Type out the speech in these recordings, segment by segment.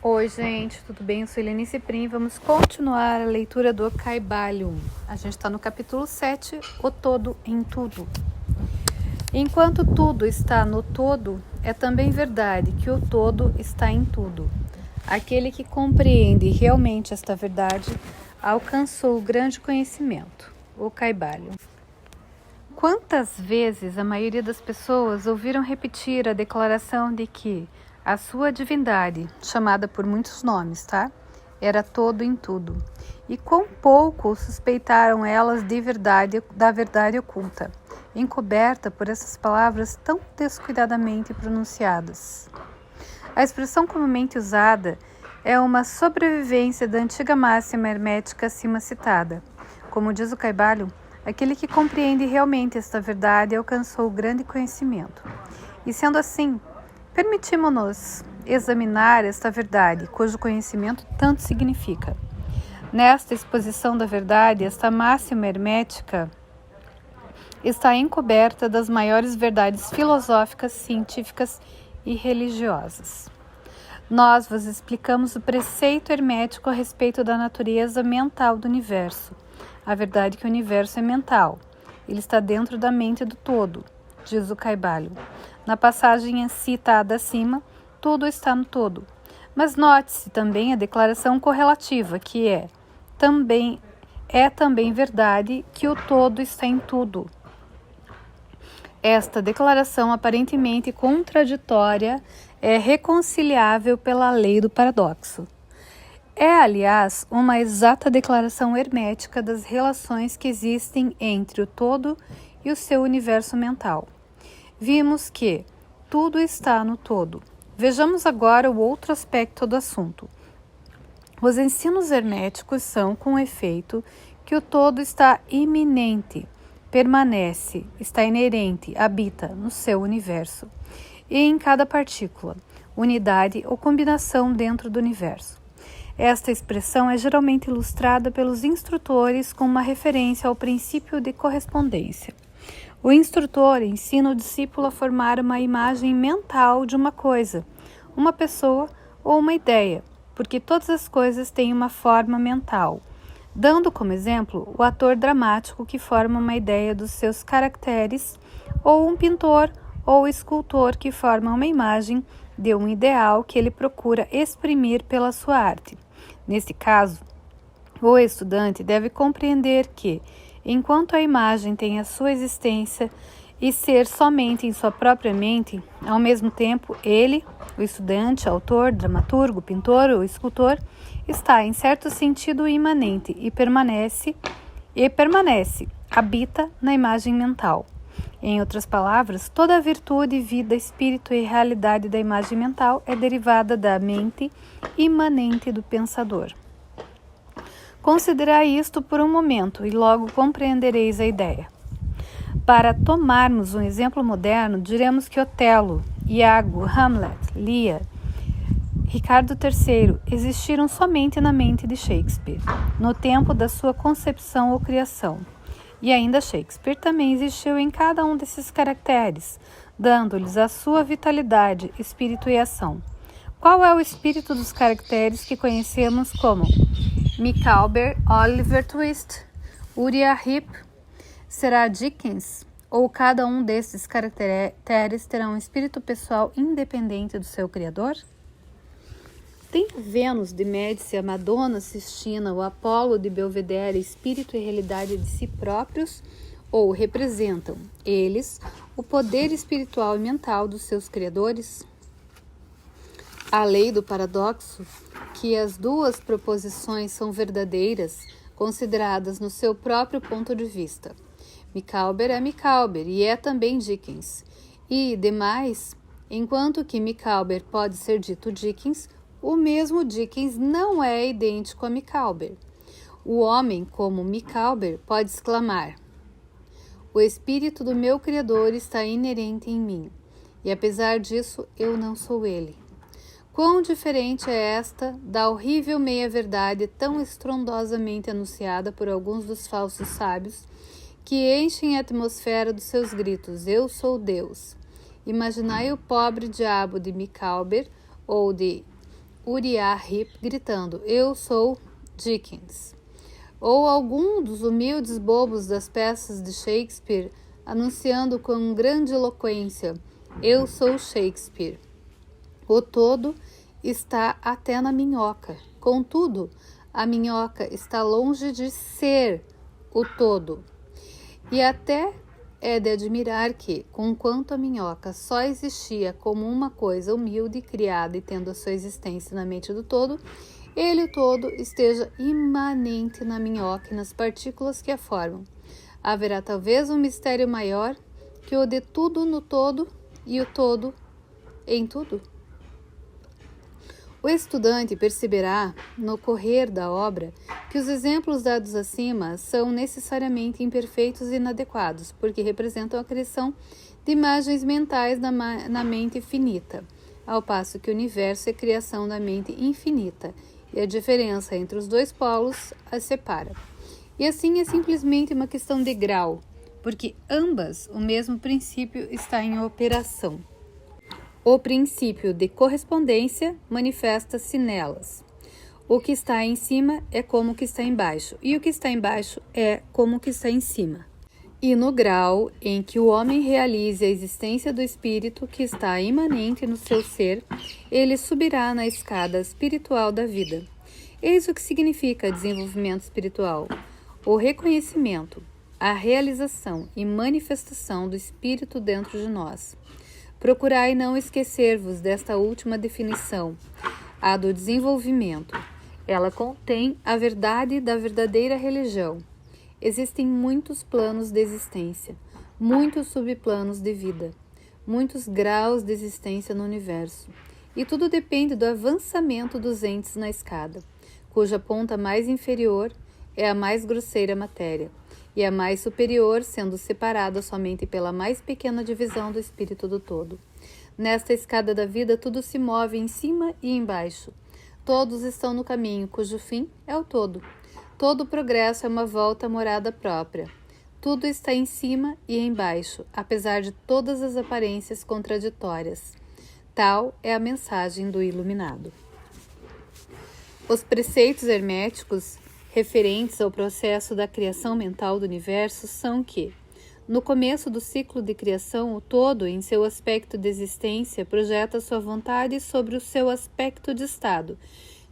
Oi, gente, tudo bem? Eu sou Helenice Prim. Vamos continuar a leitura do Kybalion. A gente está no capítulo 7, o todo em tudo. Enquanto tudo está no todo, é também verdade que o todo está em tudo. Aquele que compreende realmente esta verdade alcançou o grande conhecimento, o Kybalion. Quantas vezes a maioria das pessoas ouviram repetir a declaração de que a sua divindade, chamada por muitos nomes, era todo em tudo. E quão pouco suspeitaram elas da verdade oculta, encoberta por essas palavras tão descuidadamente pronunciadas. A expressão comumente usada é uma sobrevivência da antiga máxima hermética acima citada. Como diz o Kybalion, aquele que compreende realmente esta verdade alcançou o grande conhecimento. E sendo assim, permitimos-nos examinar esta verdade, cujo conhecimento tanto significa. Nesta exposição da verdade, esta máxima hermética está encoberta das maiores verdades filosóficas, científicas e religiosas. Nós vos explicamos o preceito hermético a respeito da natureza mental do universo. A verdade é que o universo é mental. Ele está dentro da mente do todo, diz o Kybalion. Na passagem citada acima, tudo está no todo. Mas note-se também a declaração correlativa, que é também verdade que o todo está em tudo. Esta declaração aparentemente contraditória é reconciliável pela lei do paradoxo. É, aliás, uma exata declaração hermética das relações que existem entre o todo e o seu universo mental. Vimos que tudo está no todo. Vejamos agora o outro aspecto do assunto. Os ensinos herméticos são, com efeito, que o todo está iminente, permanece, está inerente, habita no seu universo e em cada partícula, unidade ou combinação dentro do universo. Esta expressão é geralmente ilustrada pelos instrutores com uma referência ao princípio de correspondência. O instrutor ensina o discípulo a formar uma imagem mental de uma coisa, uma pessoa ou uma ideia, porque todas as coisas têm uma forma mental, dando como exemplo o ator dramático que forma uma ideia dos seus caracteres, ou um pintor ou escultor que forma uma imagem de um ideal que ele procura exprimir pela sua arte. Nesse caso, o estudante deve compreender que, enquanto a imagem tem a sua existência e ser somente em sua própria mente, ao mesmo tempo ele, o estudante, autor, dramaturgo, pintor ou escultor, está em certo sentido imanente e permanece, habita na imagem mental. Em outras palavras, toda a virtude, vida, espírito e realidade da imagem mental é derivada da mente imanente do pensador. Considerai isto por um momento e logo compreendereis a ideia. Para tomarmos um exemplo moderno, diremos que Otelo, Iago, Hamlet, Lear, Ricardo III existiram somente na mente de Shakespeare, no tempo da sua concepção ou criação. E ainda Shakespeare também existiu em cada um desses caracteres, dando-lhes a sua vitalidade, espírito e ação. Qual é o espírito dos caracteres que conhecemos como Micawber, Oliver Twist, Uriah Heep? Será Dickens? Ou cada um desses caracteres terá um espírito pessoal independente do seu criador? Tem Vênus de Médici, a Madonna Sistina, o Apolo de Belvedere, espírito e realidade de si próprios, ou representam, eles, o poder espiritual e mental dos seus criadores? A lei do paradoxo, que as duas proposições são verdadeiras, consideradas no seu próprio ponto de vista. Micawber é Micawber e é também Dickens. E, demais, enquanto que Micawber pode ser dito Dickens, o mesmo Dickens não é idêntico a Micawber. O homem, como Micawber, pode exclamar: o espírito do meu Criador está inerente em mim, e apesar disso, eu não sou ele. Quão diferente é esta da horrível meia-verdade tão estrondosamente anunciada por alguns dos falsos sábios, que enchem a atmosfera dos seus gritos: eu sou Deus. Imaginai o pobre diabo de Micawber ou de Uriah Heep gritando, eu sou Dickens. Ou algum dos humildes bobos das peças de Shakespeare anunciando com grande eloquência, eu sou Shakespeare. O todo está até na minhoca. Contudo, a minhoca está longe de ser o todo. E até é de admirar que, conquanto a minhoca só existia como uma coisa humilde, criada e tendo a sua existência na mente do todo, ele, o todo, esteja imanente na minhoca e nas partículas que a formam. Haverá talvez um mistério maior que o de tudo no todo e o todo em tudo? O estudante perceberá, no correr da obra, que os exemplos dados acima são necessariamente imperfeitos e inadequados, porque representam a criação de imagens mentais na mente finita, ao passo que o universo é criação da mente infinita, e a diferença entre os dois polos as separa. E assim é simplesmente uma questão de grau, porque ambas o mesmo princípio está em operação. O princípio de correspondência manifesta-se nelas. O que está em cima é como o que está embaixo, e o que está embaixo é como o que está em cima. E no grau em que o homem realize a existência do espírito que está imanente no seu ser, ele subirá na escada espiritual da vida. Eis o que significa desenvolvimento espiritual: o reconhecimento, a realização e manifestação do espírito dentro de nós. Procurai não esquecer-vos desta última definição, a do desenvolvimento. Ela contém a verdade da verdadeira religião. Existem muitos planos de existência, muitos subplanos de vida, muitos graus de existência no universo, e tudo depende do avançamento dos entes na escada, cuja ponta mais inferior é a mais grosseira matéria, e a mais superior sendo separada somente pela mais pequena divisão do espírito do todo. Nesta escada da vida tudo se move em cima e embaixo. Todos estão no caminho, cujo fim é o todo. Todo progresso é uma volta à morada própria. Tudo está em cima e embaixo, apesar de todas as aparências contraditórias. Tal é a mensagem do iluminado. Os preceitos herméticos referentes ao processo da criação mental do universo são que, no começo do ciclo de criação, o todo, em seu aspecto de existência, projeta sua vontade sobre o seu aspecto de estado,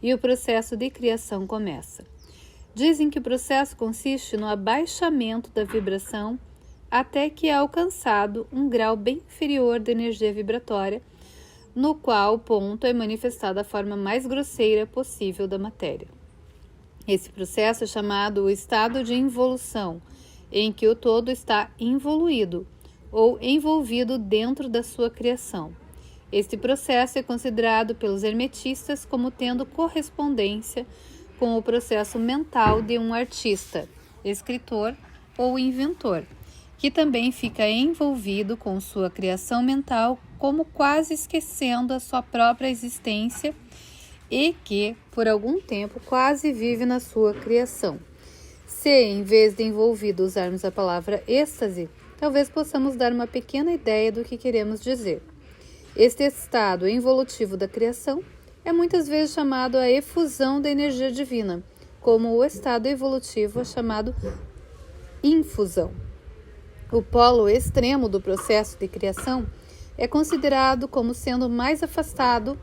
e o processo de criação começa. Dizem que o processo consiste no abaixamento da vibração até que é alcançado um grau bem inferior de energia vibratória, no qual ponto é manifestada a forma mais grosseira possível da matéria. Esse processo é chamado o estado de involução, em que o todo está involuído ou envolvido dentro da sua criação. Este processo é considerado pelos hermetistas como tendo correspondência com o processo mental de um artista, escritor ou inventor, que também fica envolvido com sua criação mental, como quase esquecendo a sua própria existência e que, por algum tempo, quase vive na sua criação. Se, em vez de envolvido, usarmos a palavra êxtase, talvez possamos dar uma pequena ideia do que queremos dizer. Este estado involutivo da criação é muitas vezes chamado a efusão da energia divina, como o estado evolutivo é chamado infusão. O polo extremo do processo de criação é considerado como sendo mais afastado,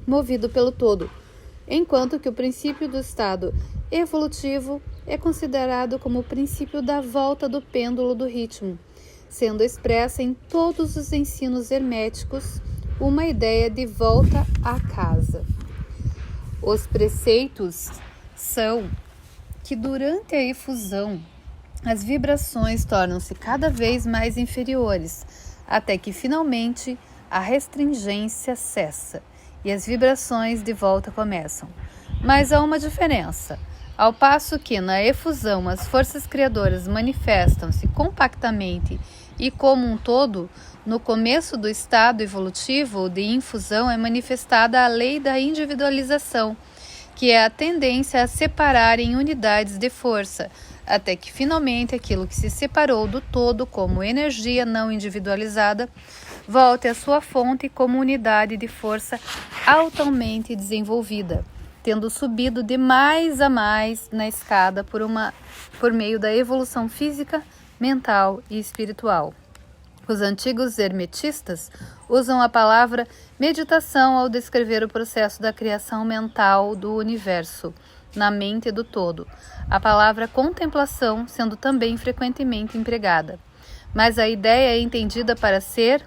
movido pelo todo, enquanto que o princípio do estado evolutivo é considerado como o princípio da volta do pêndulo do ritmo, sendo expressa em todos os ensinos herméticos uma ideia de volta à casa. Os preceitos são que durante a efusão as vibrações tornam-se cada vez mais inferiores, até que finalmente a restringência cessa e as vibrações de volta começam. Mas há uma diferença. Ao passo que na efusão as forças criadoras manifestam-se compactamente e como um todo, no começo do estado evolutivo de infusão é manifestada a lei da individualização, que é a tendência a separar em unidades de força, até que finalmente aquilo que se separou do todo como energia não individualizada volte à sua fonte como unidade de força altamente desenvolvida, tendo subido de mais a mais na escada por meio da evolução física, mental e espiritual. Os antigos hermetistas usam a palavra meditação ao descrever o processo da criação mental do universo, na mente do todo, a palavra contemplação sendo também frequentemente empregada. Mas a ideia é entendida para ser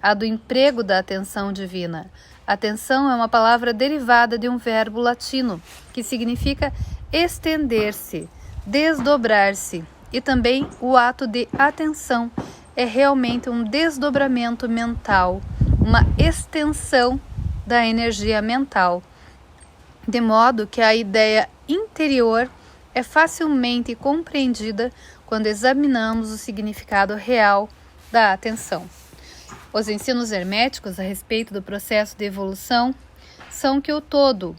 a do emprego da atenção divina. Atenção é uma palavra derivada de um verbo latino, que significa estender-se, desdobrar-se, e também o ato de atenção é realmente um desdobramento mental, uma extensão da energia mental, de modo que a ideia interior é facilmente compreendida quando examinamos o significado real da atenção. Os ensinos herméticos a respeito do processo de evolução são que o todo,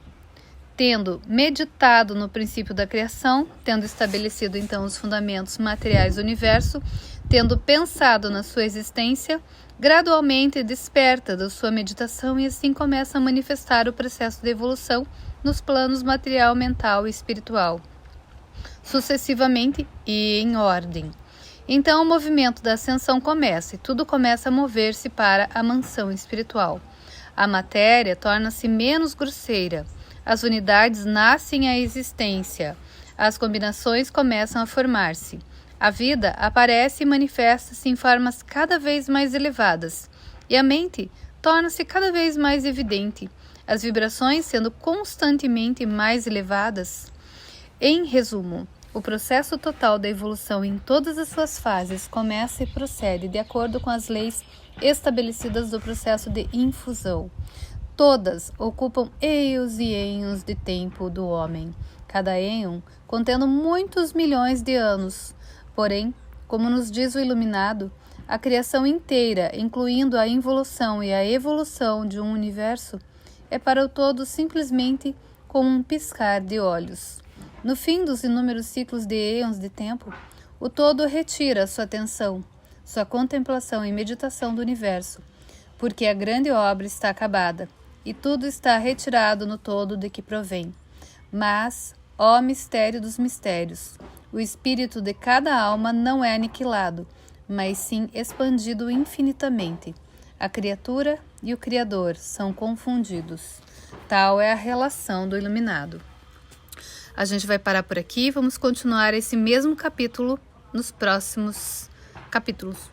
tendo meditado no princípio da criação, tendo estabelecido então os fundamentos materiais do universo, tendo pensado na sua existência, gradualmente desperta da sua meditação e assim começa a manifestar o processo de evolução nos planos material, mental e espiritual, sucessivamente e em ordem. Então o movimento da ascensão começa e tudo começa a mover-se para a mansão espiritual. A matéria torna-se menos grosseira, as unidades nascem à existência, as combinações começam a formar-se. A vida aparece e manifesta-se em formas cada vez mais elevadas, e a mente torna-se cada vez mais evidente, as vibrações sendo constantemente mais elevadas. Em resumo, o processo total da evolução em todas as suas fases começa e procede de acordo com as leis estabelecidas do processo de infusão. Todas ocupam eons e eons de tempo do homem, cada eon contendo muitos milhões de anos. Porém, como nos diz o Iluminado, a criação inteira, incluindo a involução e a evolução de um universo, é para o todo simplesmente como um piscar de olhos. No fim dos inúmeros ciclos de eons de tempo, o todo retira sua atenção, sua contemplação e meditação do universo, porque a grande obra está acabada, e tudo está retirado no todo de que provém. Mas, ó mistério dos mistérios, o espírito de cada alma não é aniquilado, mas sim expandido infinitamente. A criatura e o Criador são confundidos. Tal é a relação do Iluminado. A gente vai parar por aqui e vamos continuar esse mesmo capítulo nos próximos capítulos.